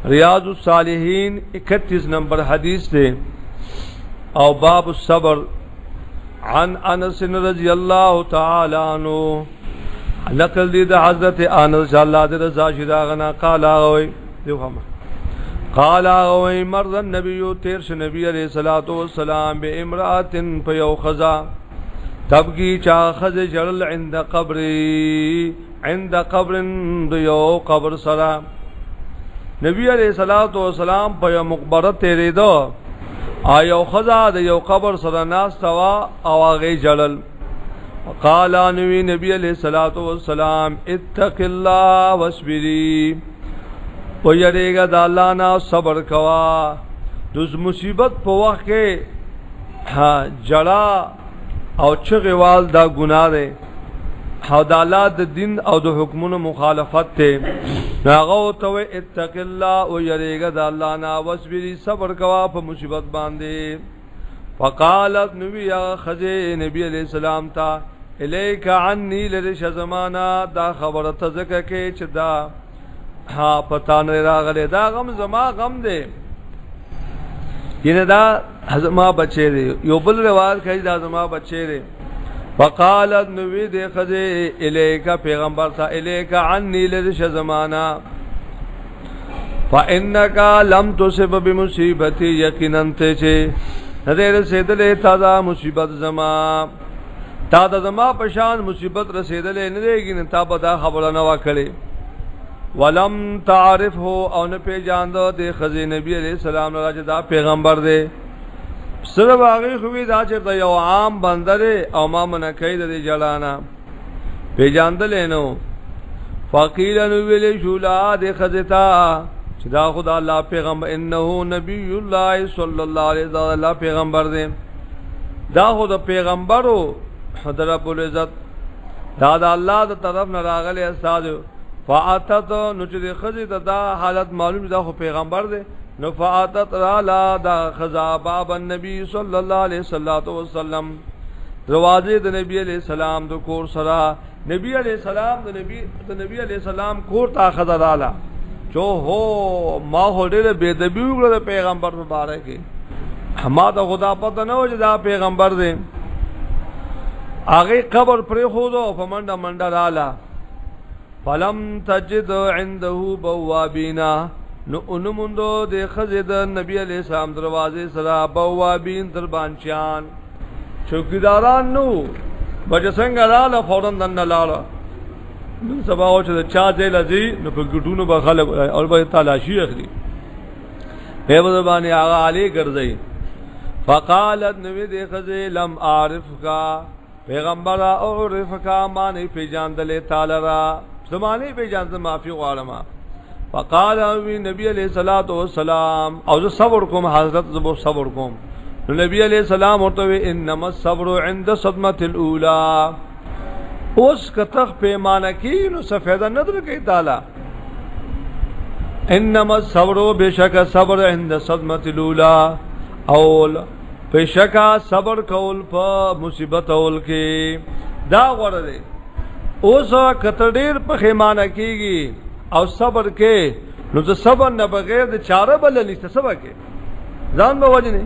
ریاض الصالحین 31 نمبر حدیث دے او باب الصبر عن انس رضی اللہ تعالی عنہ نقل دی دا حضرت انس اللہ دے رضا شداغنا قال آغوی قال آغوی مرض النبی تیرش نبی علیہ الصلوۃ والسلام بے امرأت پیو خزا تبگی چا خز جرل عند قبر دیو قبر سرا نبی علیہ الصلوۃ والسلام په مقبره تیرې دو آیو خزا د یو قبر سره ناس توا او هغه جلل قال نبی علیہ الصلوۃ والسلام اتق الله واصبری و یریګه د الله نه صبر کوا د مصیبت په وخت کې جلا او چغوال دا ګناه ده او د الله د دین او د حکمونو مخالفت ته ناغو ته اتق الله او یریګه د الله نه واصبری صبر کوا په مصیبت باندې فقالت نبی خزه نبی علیہ السلام تا الیک عنی لرش زمانہ دا خبره تزکه کې چې دا پتا نه راغله دا غم زما غم دی ینه دا زما بچی دی یو بل روایت کوي دا زما بچی دی فقالت نبی دے خزے الیک پیغمبر تا الیک عنی لرش زمانہ فانکا لم تصب بمصیبتی یقینا تے نظر رسیدلے تا مصیبت زما تا زما پشان مصیبت رسیدلے ندے گی تا بدا خبر نوا کھڑے ولم تعرفه او نه پیجاندو دے خزے نبی علیہ السلام راجدا پیغمبر دے سره باغی خوی دا چرته یو عام بندره او ما منکید دی جلانا پیجاندل نو فقیل نو ویل شولا د خزتا چې دا خدا الله پیغمبر انه نبی الله صلی الله علیه و الله پیغمبر دی دا خدا پیغمبرو حضرت رب العزت دا د الله د طرف نه راغلی استاد فاتت نو چې خزتا دا حالت معلوم دا خو پیغمبر دی نفعاتت رالا دا خزا باب النبی صلی اللہ علیہ وسلم دروازے دا نبی علیہ السلام دا کور سرا نبی علیہ السلام دا نبی علیہ السلام کور تا خزا رالا چو ہو ما ہو دیر بیدبیو گرد پیغمبر مبارکی ما دا خدا پتہ نو جدا پیغمبر دے آگئی قبر پری خودو فمنڈا منڈا رالا فلم تجد عندہو بوابینا نو انموندو دے خزید نبی علیہ السلام دروازے سرا بوابین دربانچیان چوکیداران نو بجسنگ رالا فورن دن لالا نو سباو چه چا دے لزی نو پر گٹونو بخلق اور با تالاشی اخلی بیب دربانی آغا علی گرزئی فقالت نبی دے خزی لم عارف کا پیغمبر اعرف کا مانی پی جاندلے تالرا زمانی پی جاندل معافی غارما فقال نبی علیہ الصلوۃ والسلام او صبر کوم حضرت زبو صبر کوم نبی علیہ السلام ورته انما الصبر عند صدمه الاولى اس کتخ پیمانه کی نو سفیدا نظر کی تعالی انما الصبر بشک صبر عند صدمه الاولى اول بشک صبر کول په مصیبت اول کې دا غره اوس کتر ډیر په پیمانه کیږي او صبر کې نو د صبر نه بغیر د چاره بل نشته صبر کې ځان به وجنه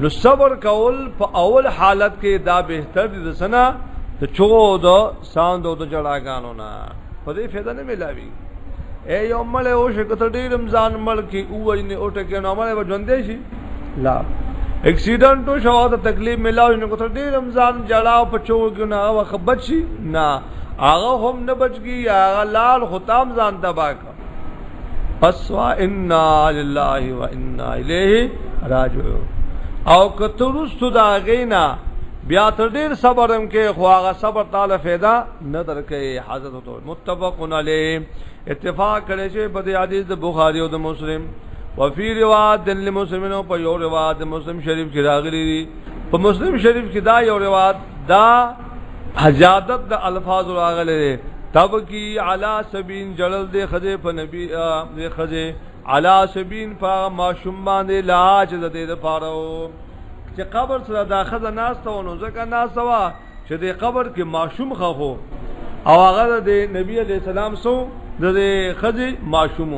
نو صبر کول په اول حالت کې دا بهتر دي سنا د 14 ساندو د جړاګانو نه په دې فایده نه ملاوي اے یومل او شکته ډیر رمضان مل کې اوجنه او ټکه نو مله ژوندې شي لا اکسیډنټ شو د تکلیف ملاوي نو کته ډیر رمضان جړاو په 14 نه وخبت شي نه آغا هم نه بچگی آغا لال ختام ځان دبا کا پس وا انا لله و انا الیه راجعون او کترست دا غینا بیا تر ډیر صبرم کې خو آغا صبر تعالی فایده نه درکې حضرت متفق علیه اتفاق کړي چې په حدیث د بخاری او د مسلم وفي روایت للمسلمین په یو روایت مسلم شریف کې راغلي دي په مسلم شریف کې دا یو روایت دا حجادت د الفاظ راغله تب کی علی سبین جلل دے خزے په نبی دے خزے علی سبین فا معشوم باندې لاج د دې لپاره چې قبر سره دا خزه ناس ته ونو ځکه ناس وا چې د قبر کې معشوم خو او هغه د نبی علیہ السلام سو د خزه معشوم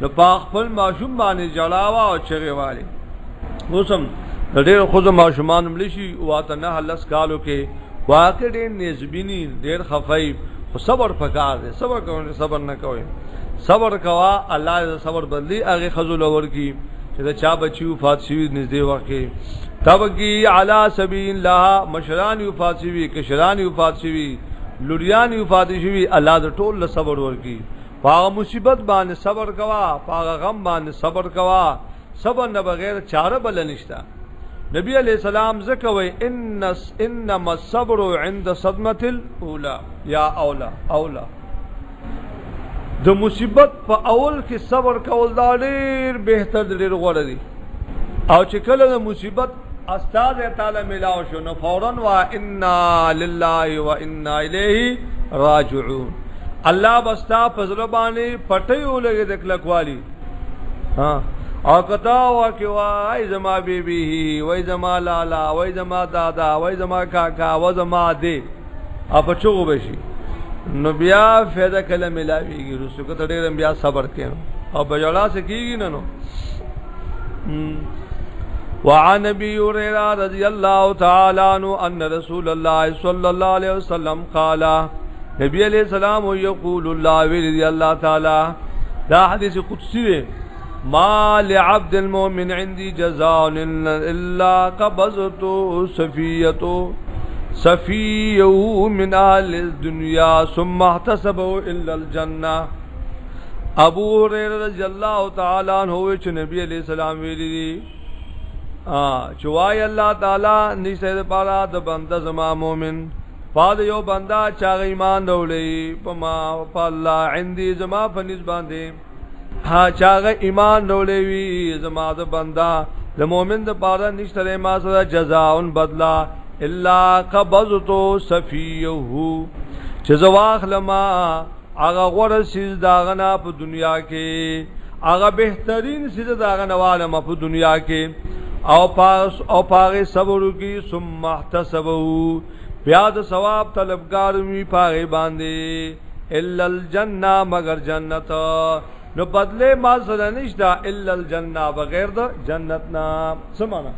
نو په خپل ماشوم باندې جلاوا او چغه والی اوسم د ډېر خو ماشومان ملشي واته نه لس کالو کې واقع ډېر نسبینی ډېر خفای خو صبر پکار دی صبر کوئ صبر نه کوئ صبر کوا الله صبر بدلی هغه خذل ور کی چې دا چا بچي وفات شي نږدې وخت کې تبکی علی سبیل الله مشران وفات شي کشران وفات شي لوریان وفات شي الله د ټول صبر ور کی پاغه مصیبت باندې صبر کوا پاغه غم باندې صبر کوا صبر نه بغیر چاره بل نشتا نبی علیہ السلام زکوی انما الصبر عند صدمه الاولى یا اولا د مصیبت په اول کې صبر کول دا ډیر بهتر ډیر غوړه دي او چې کله د مصیبت استاد تعالی ملاو شو نو فورا وا انا لله و انا الیه راجعون الله بستا فزربانی پټیو لګي د کلکوالی ها او کتا واکي وای زما بیبي وای زما لالا وای زما دادا وای زما کاکا و زما دی اپ چوغو بشي نو بیا فایده کله ملاویږي رسو کته ډیر بیا صبر کړو او بجلا سکیږي نه نو وعن ابي هريره رضي الله تعالى عنه ان رسول الله صلى الله عليه وسلم قال نبی علیہ السلام یقول الله رضي الله تعالی دا حدیث قدسی ہے ما لعبد المؤمن عندي جزاء الا قبضت صفيه من اهل الدنيا ثم احتسبه الا الجنه ابو هريره رضی الله تعالی عنہ چې نبی علیہ السلام ویلي چوای الله تعالی نشه پارا د بنده زما مؤمن پاد یو بندا چا ایمان ورولې پما الله عندي زما فنس باندې ها چا ایمان ورولې وی زما د بندا د مؤمن د پاره نشته ما سره جزاء بدلا الا قبضت صفيه چې زواخ لما هغه غوړ سیز داغنا په دنیا کې هغه بهترین سیز داغنا والما په دنیا کې او پاغه صبر کی ثم احتسبوا بیا د ثواب طلبگار می پاغه باندې الا الجنه مگر جنت نو بدله ما سره نشتا الا الجنه بغیر د جنت نا سمانا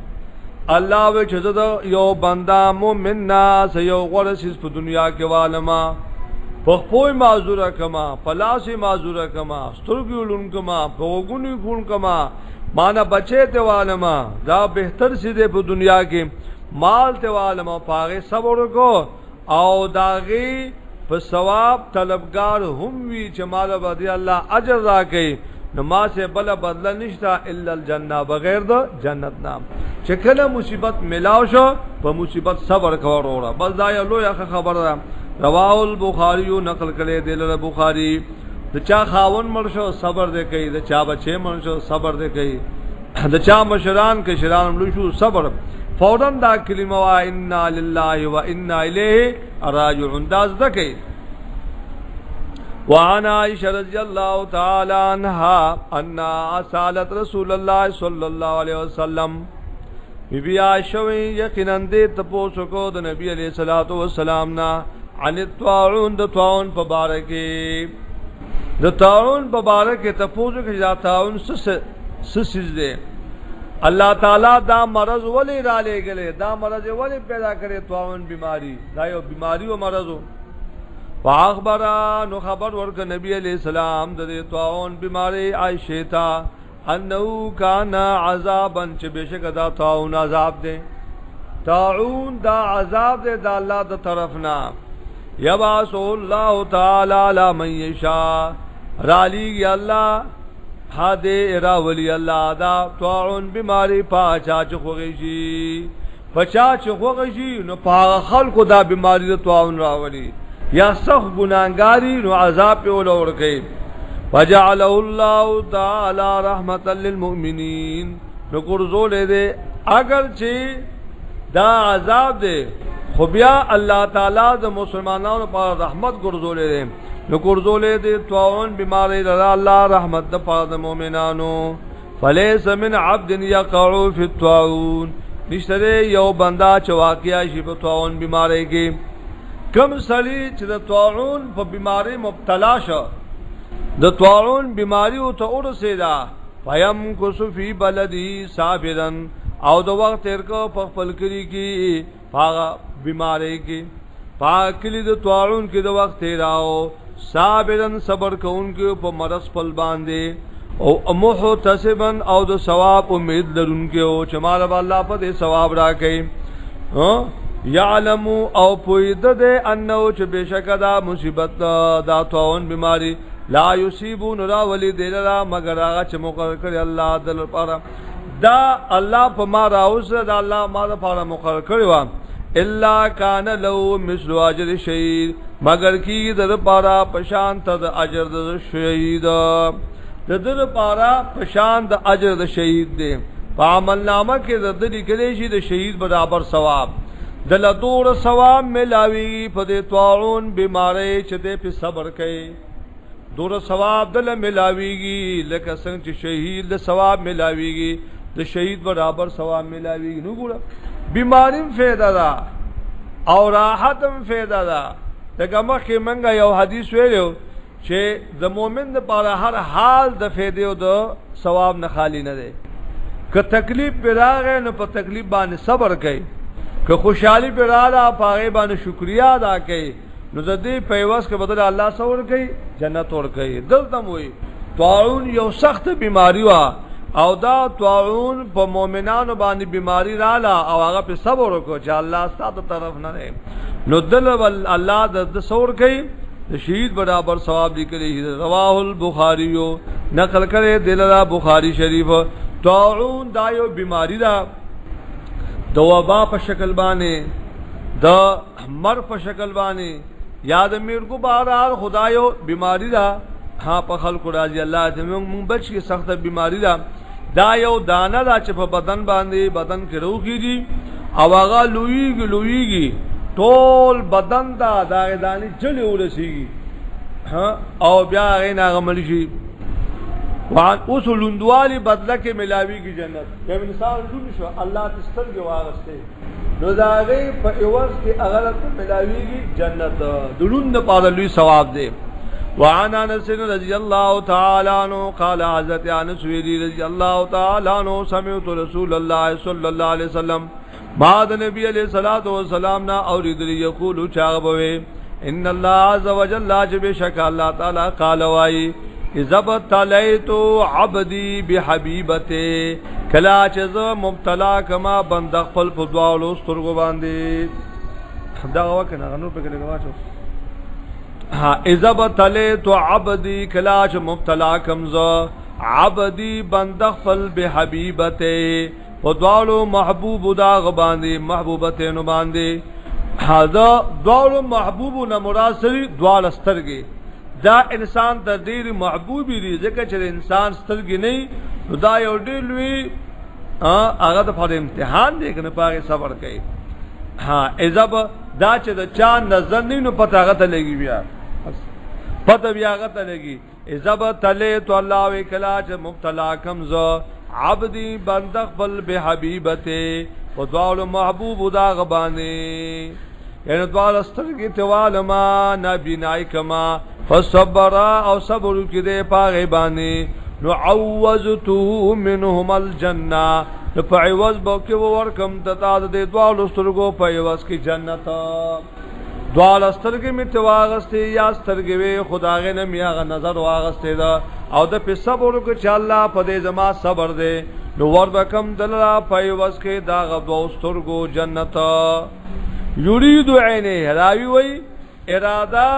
الله و چې د یو بندا مومن ناس یو غرسیس په دنیا کې والما په خپل معذور کما پلاس معذور کما سترګولون کما بوګونی فون کما مانا بچے ته والما دا بهتر سي دي په دنیا کې مال ته والما پاغه صبر کو او داغي په ثواب طلبگار هم وی چې مال باندې الله اجر راکړي نماز بل بدل نشتا الا الجنه بغیر د جنت نام چې کله مصیبت ملاو شو په مصیبت صبر کوو بس دا یو لوی خبره رواه البخاری نقل کړي د بخاری د چا خاون مرشو صبر دې کوي د چا بچي مرشو صبر دې کوي د چا مشران کې شران لشو صبر فورا دا کلمه وا انا لله و انا الیه راجعون داز دکې وعن عائشة رضی الله تعالی عنها ان سالت رسول الله صلی الله علیه وسلم بی عائشہ یقینا دې تاسو کو د نبی علیہ الصلوۃ والسلام نا عن الطاعون د طاعون مبارکه د طاعون مبارکه تاسو کې ذاتاون سسیز دې الله تعالی دا مرض ولی را لګلې دا مرض ولی پیدا کړي طاعون بیماری دا یو بیماری او مرض واخبرانو خبر ورک نبی علیہ السلام د طاعون بیماری عائشہ تا انه کان عذابا چې بشک دا طاعون عذاب دی طاعون دا عذاب دی د الله د طرفنا یبعث الله تعالی علی من یشاء رالی الله حاده را ولی الله دا طاعون بیماری پاچا چخوږي پچا چخوږي نو په خلکو دا بیماری د طاعون راولي یا سخ گناہگاری نو عذاب په ولور کوي وجعله الله تعالی رحمتا للمؤمنین نو ګرځول دې اگر چې دا عذاب دې خو بیا الله تعالی د مسلمانانو پر رحمت ګرځول دې نو ګرځول دې طاعون بیماری د الله رحمت د پر د مؤمنانو فليس من عبد يقع في الطاعون نشته یو بندا چې واقعیا شي په طاعون بیماری کې کم سړی چې د طاعون په بیماری مبتلا شو د طاعون بیماری او ته ورسېدا پیم کو فی بلدی صابرا او د وخت تیر کو په خپل کلی کې پاغه بیماری کې پاکلی د طاعون کې د وخت تیراو صابرا صبر کوونکو په مرض پل باندې او محتسبا او د ثواب امید لرونکو او چې مال الله په دې ثواب راکړي یعلم او پوید دې انه چې بشک دا مصیبت دا طاعون بیماری لا یصيبون را ولی دلرا مگر هغه چې مقرر کړی الله دل لپاره دا الله په ما راوځه دا الله ما لپاره مقرر کړی و الا کان له مثل اجر شهید مگر کی در لپاره پشان ته اجر د شهید د در لپاره پشان د اجر د شهید دی په عمل نامه کې د دې کلی شي د شهید برابر ثواب دل دور ثواب ملاوي په دې طاعون بیماری چې دې په صبر کوي دور ثواب دل ملاويږي لکه څنګه چې شهید د ثواب ملاويږي د شهید برابر ثواب ملاويږي نو ګوره بیماریم فایده ده او راحتم فایده ده دغه مخکې منګه یو حدیث ویلو چې د مؤمن لپاره هر حال د فایده او د ثواب نه خالی نه دی که تکلیف پیراغه نو په تکلیف باندې صبر کوي که خوشحالي پیراله پاغه باندې شکریا ادا کوي نو د دې پیواز کې بدل الله سور کوي جنت ور کوي دلته وي طاعون یو سخت بیماری وا او دا طاعون په مؤمنانو باندې بیماری رااله او هغه په صبر وکړي چې الله ستاسو طرف نه دی نو دل الله د سور کوي د شهید برابر ثواب لیکلي رواه البخاری نقل کړي دللا بخاری شریف طاعون دا یو بیماری دا د وبا په شکل باندې د مر په شکل باندې یاد میرګو بهرحال خدایو بیماری دا ها په خلق راضي الله دې مونږ بچ کی سخت بیماری دا یو دانه دا چې په بدن باندې بدن کې روخيږي او هغه لویږي ټول بدن دا دانه چلي ورسیږي ها او بیا هغه ناغمل شي وان اصولندوالي بدله کې ملاويږي جنت یو انسان جوړ شو الله تسترګ واغسته نو داغه په ایواز کې اغلط ملاويږي جنت دلون د پاره لوی ثواب دی وعن انس رضی الله تعالی عنہ قال حضرت انس رضی الله تعالی عنہ سمعت رسول الله صلی الله علیه وسلم بعد نبی علیہ الصلوۃ والسلام نا اوریدل یقول چاغبوي ان الله عز وجل جب شک الله تعالی قال وای اذا بتلیت عبدی بحبیبته کلا چز مبتلا کما بند خپل په دعاولو سترګو باندې دا وکنه غنور په کې لګوا ها اذا بتلیت عبدی کلا چ مبتلا کمز عبدی بند خپل بحبیبته په دعاولو محبوب دا غباندې محبوبته نو باندې هذا دعاولو محبوب نو مراسلی دعال سترګي دا انسان د ډیر محبوبي دی ځکه چې انسان سترګې نه نو دا یو ډیر لوی هغه د پر امتحان دی کنه پاره صبر کوي ها اذاب دا چې د چا نظر نه نو پته هغه ته لګي بیا پته بیا هغه ته لګي اذاب تله تو الله وکلا چې مبتلا کم ز عبدی بند خپل بحبیبته او دعا محبوب دا غبانی یعنی دعا سترګې توال ما نبی نای کما فصبر او صبر کې دې پاغه باندې نو عوذته منهم الجنه په عوض بوکې ورکم ته دې دعا لسترګو په عوض کې جنت دعا لسترګې می تواغسته یا سترګې وي خدای نه میغه نظر واغسته دا او د په صبر کو چې الله په دې زما صبر دې نو ور بکم دلرا په عوض کې دا غو سترګو جنت یرید عینه راوی وی اراده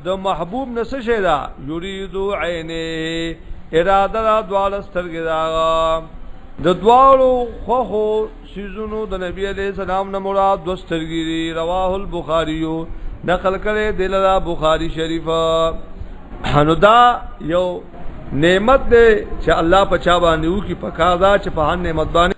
د محبوب نس شه دا یرید عینه اراده دا دوال سترګې دا د دوالو خو سيزونو د نبی عليه السلام نه مراد دو سترګې رواه البخاری نقل کړي دللا بخاری شریف انو دا یو نعمت دې چې الله په چا باندې وکي پکا دا چې په هر نعمت باندې